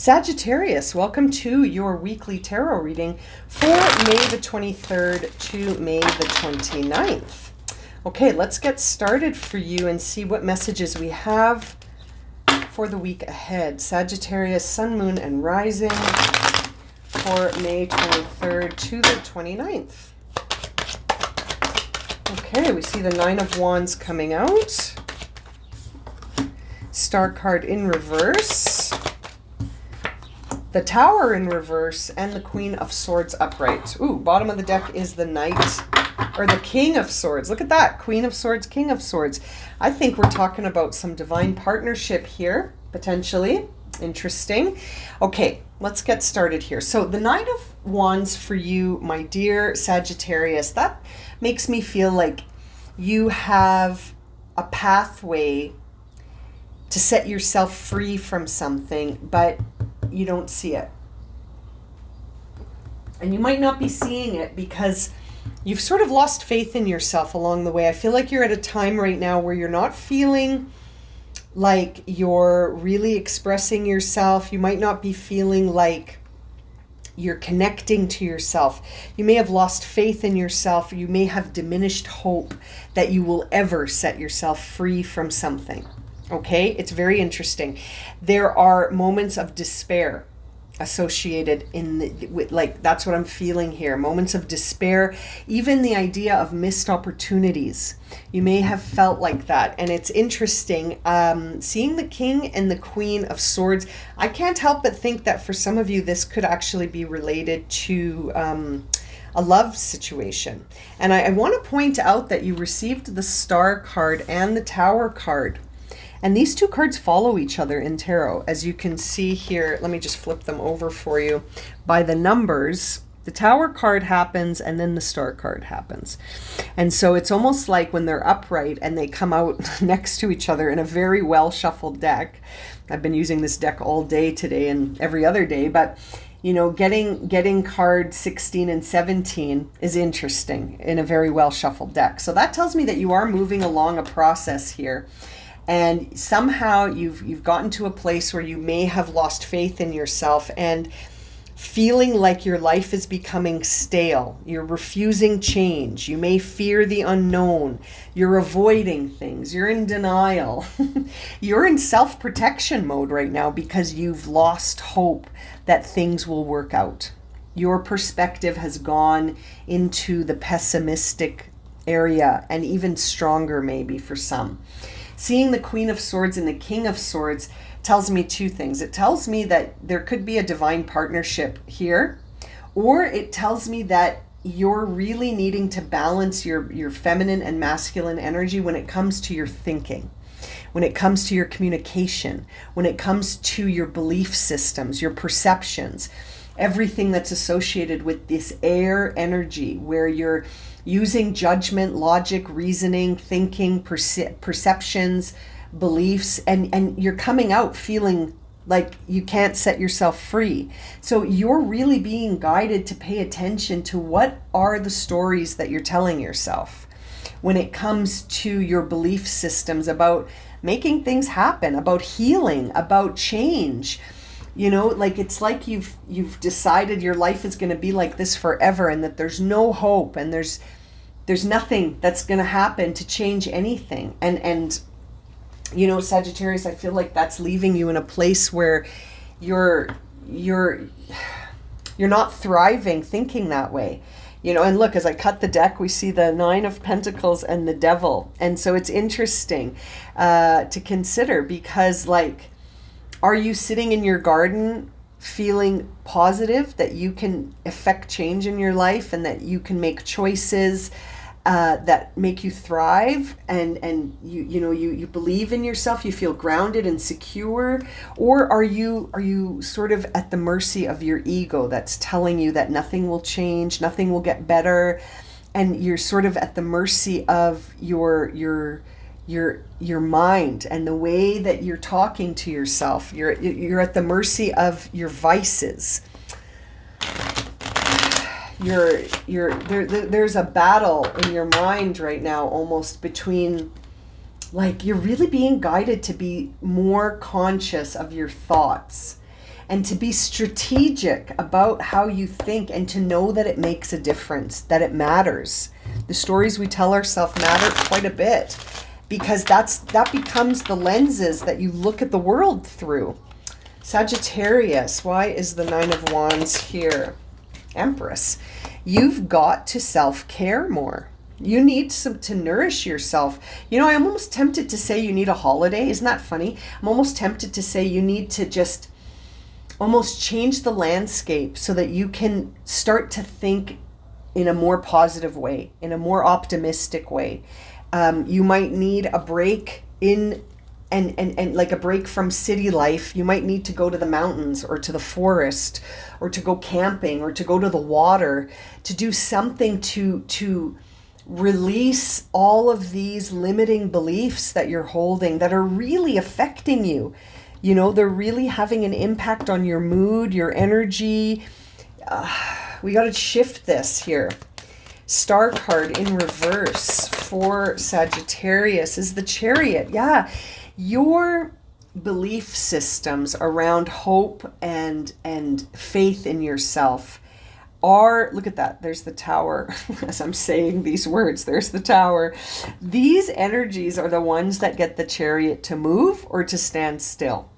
Sagittarius, welcome to your weekly tarot reading for May the 23rd to May the 29th. Okay, let's get started for you and see what messages we have for the week ahead. Sagittarius, Sun, Moon, and Rising for May 23rd to the 29th. Okay, we see the Nine of Wands coming out. Star card in reverse. The Tower in reverse, and the Queen of Swords upright. Ooh, bottom of the deck is the Knight, or the King of Swords. Look at that, Queen of Swords, King of Swords. I think we're talking about some divine partnership here, potentially. Interesting. Okay, let's get started here. So the Knight of Wands for you, my dear Sagittarius, that makes me feel like you have a pathway to set yourself free from something, but you don't see it. And you might not be seeing it because you've sort of lost faith in yourself along the way. I feel like you're at a time right now where you're not feeling like you're really expressing yourself. You might not be feeling like you're connecting to yourself. You may have lost faith in yourself. You may have diminished hope that you will ever set yourself free from something. Okay, it's very interesting. There are moments of despair associated with that's what I'm feeling here. Moments of despair, even the idea of missed opportunities. You may have felt like that, and it's interesting seeing the King and the Queen of Swords. I can't help but think that for some of you, this could actually be related to a love situation. And I want to point out that you received the Star card and the Tower card. And these two cards follow each other in tarot. As you can see here, let me just flip them over for you. By the numbers, the Tower card happens and then the Star card happens. And so it's almost like when they're upright and they come out next to each other in a very well shuffled deck. I've been using this deck all day today and every other day, but you know, getting card 16 and 17 is interesting in a very well shuffled deck. So that tells me that you are moving along a process here. And somehow you've gotten to a place where you may have lost faith in yourself and feeling like your life is becoming stale. You're refusing change. You may fear the unknown. You're avoiding things. You're in denial. You're in self-protection mode right now because you've lost hope that things will work out. Your perspective has gone into the pessimistic area, and even stronger maybe for some. Seeing the Queen of Swords and the King of Swords tells me two things. It tells me that there could be a divine partnership here, or it tells me that you're really needing to balance your feminine and masculine energy when it comes to your thinking, when it comes to your communication, when it comes to your belief systems, your perceptions, everything that's associated with this air energy where you're using judgment, logic, reasoning, thinking, perceptions, beliefs, and you're coming out feeling like you can't set yourself free. So you're really being guided to pay attention to what are the stories that you're telling yourself when it comes to your belief systems about making things happen, about healing, about change. You know, like it's like you've decided your life is going to be like this forever and that there's no hope and there's nothing that's going to happen to change anything. And you know, Sagittarius, I feel like that's leaving you in a place where you're not thriving thinking that way. You know, and look, as I cut the deck, we see the Nine of Pentacles and the Devil. And so it's interesting to consider because, like, are you sitting in your garden feeling positive that you can affect change in your life and that you can make choices that make you thrive and you believe in yourself, you feel grounded and secure? Or are you sort of at the mercy of your ego that's telling you that nothing will change, nothing will get better, and you're sort of at the mercy of your mind and the way that you're talking to yourself? You're at the mercy of your vices. There's a battle in your mind right now, almost between, like, you're really being guided to be more conscious of your thoughts and to be strategic about how you think, and to know that it makes a difference, that it matters. The stories we tell ourselves matter quite a bit, because that becomes the lenses that you look at the world through. Sagittarius, why is the Nine of Wands here? Empress. You've got to self-care more. You need to nourish yourself. You know, I'm almost tempted to say you need a holiday. Isn't that funny? I'm almost tempted to say you need to just almost change the landscape so that you can start to think in a more positive way, in a more optimistic way. You might need a break and like a break from city life. You might need to go to the mountains or to the forest or to go camping or to go to the water, to do something to release all of these limiting beliefs that you're holding that are really affecting you. You know, they're really having an impact on your mood, your energy. We got to shift this here. Star card in reverse for Sagittarius is the Chariot. Yeah, your belief systems around hope and faith in yourself are, look at that, there's the Tower. As I'm saying these words, there's the Tower. These energies are the ones that get the Chariot to move or to stand still.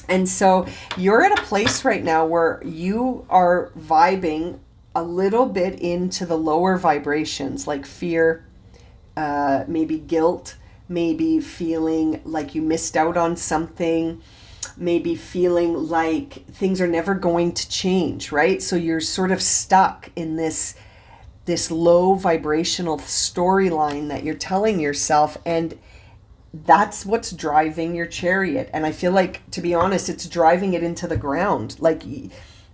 And so you're at a place right now where you are vibing a little bit into the lower vibrations, like fear, maybe guilt, maybe feeling like you missed out on something, maybe feeling like things are never going to change, right? So you're sort of stuck in this low vibrational storyline that you're telling yourself, and that's what's driving your Chariot. And I feel like, to be honest, it's driving it into the ground. Like,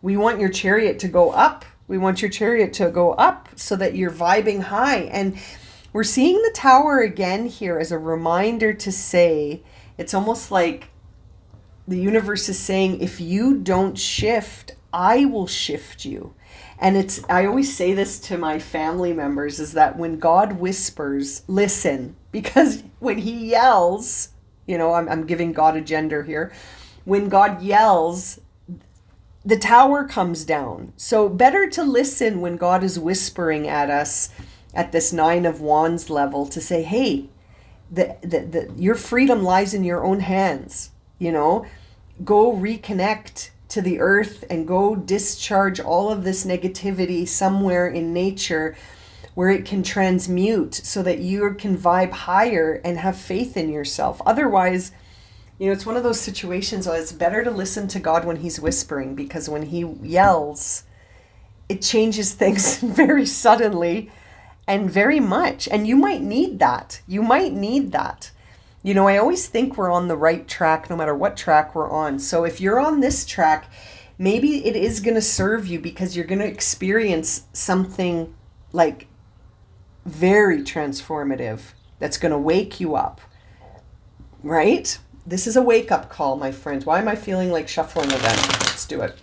we want your Chariot to go up. We want your Chariot to go up so that you're vibing high. And we're seeing the Tower again here as a reminder to say, it's almost like the universe is saying, if you don't shift, I will shift you. And I always say this to my family members, is that when God whispers, listen, because when he yells, you know, I'm giving God a gender here. When God yells, the Tower comes down. So better to listen when God is whispering at us at this Nine of Wands level, to say, hey, your freedom lies in your own hands. You know, go reconnect to the earth and go discharge all of this negativity somewhere in nature where it can transmute, so that you can vibe higher and have faith in yourself. Otherwise, you know, it's one of those situations where it's better to listen to God when he's whispering, because when he yells, it changes things very suddenly and very much. And you might need that. You might need that. You know, I always think we're on the right track no matter what track we're on. So if you're on this track, maybe it is going to serve you, because you're going to experience something like very transformative that's going to wake you up, right? This is a wake-up call, my friends. Why am I feeling like shuffling again? Let's do it.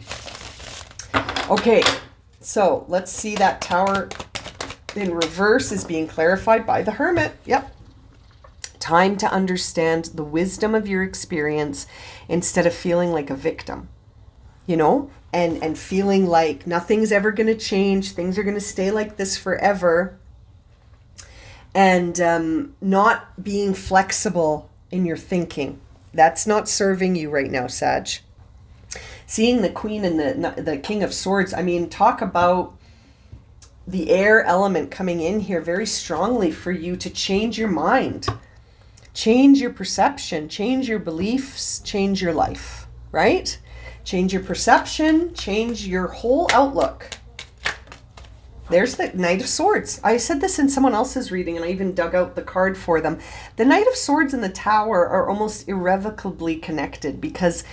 Okay, so let's see that Tower in reverse is being clarified by the Hermit. Yep. Time to understand the wisdom of your experience instead of feeling like a victim, you know, and feeling like nothing's ever going to change. Things are going to stay like this forever. And not being flexible in your thinking. That's not serving you right now, Sag. Seeing the Queen and the King of Swords, I mean, talk about the air element coming in here very strongly for you to change your mind, change your perception, change your beliefs, change your life, right? Change your perception, change your whole outlook. There's the Knight of Swords. I said this in someone else's reading, and I even dug out the card for them. The Knight of Swords and the Tower are almost irrevocably connected, because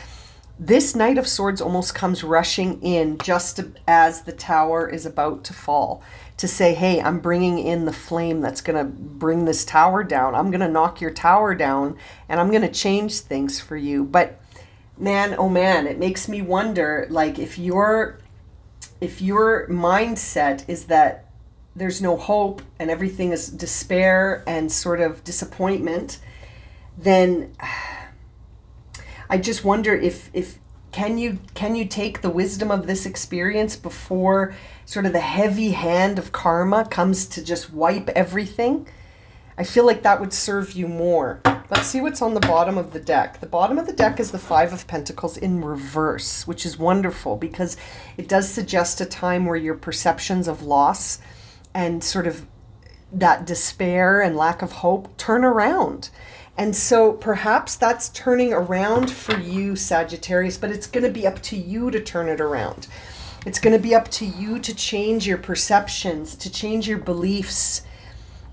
this Knight of Swords almost comes rushing in just as the Tower is about to fall, to say, hey, I'm bringing in the flame that's going to bring this tower down. I'm going to knock your tower down, and I'm going to change things for you. But man, oh man, it makes me wonder, like, if your mindset is that there's no hope and everything is despair and sort of disappointment, then I just wonder if Can you take the wisdom of this experience before sort of the heavy hand of karma comes to just wipe everything? I feel like that would serve you more. Let's see what's on the bottom of the deck. The bottom of the deck is the Five of Pentacles in reverse, which is wonderful because it does suggest a time where your perceptions of loss and sort of that despair and lack of hope turn around. And so perhaps that's turning around for you, Sagittarius, but it's going to be up to you to turn it around. It's going to be up to you to change your perceptions, to change your beliefs,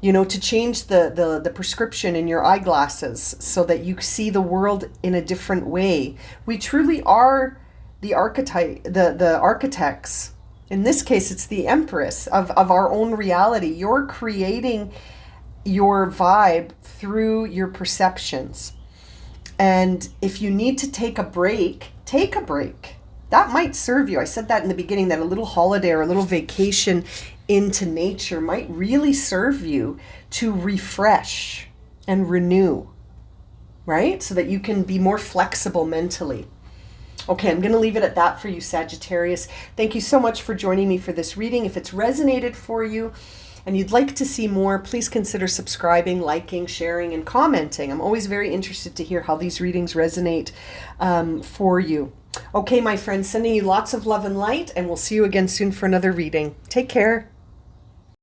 you know, to change the prescription in your eyeglasses so that you see the world in a different way. We truly are the archetype, the architects. In this case, it's the Empress of our own reality. You're creating your vibe through your perceptions. And if you need to take a break, take a break. That might serve you. I said that in the beginning, that a little holiday or a little vacation into nature might really serve you to refresh and renew, right? So that you can be more flexible mentally. Okay, I'm going to leave it at that for you, Sagittarius. Thank you so much for joining me for this reading. If it's resonated for you and you'd like to see more, please consider subscribing, liking, sharing, and commenting. I'm always very interested to hear how these readings resonate for you. Okay, my friends, sending you lots of love and light, and we'll see you again soon for another reading. Take care.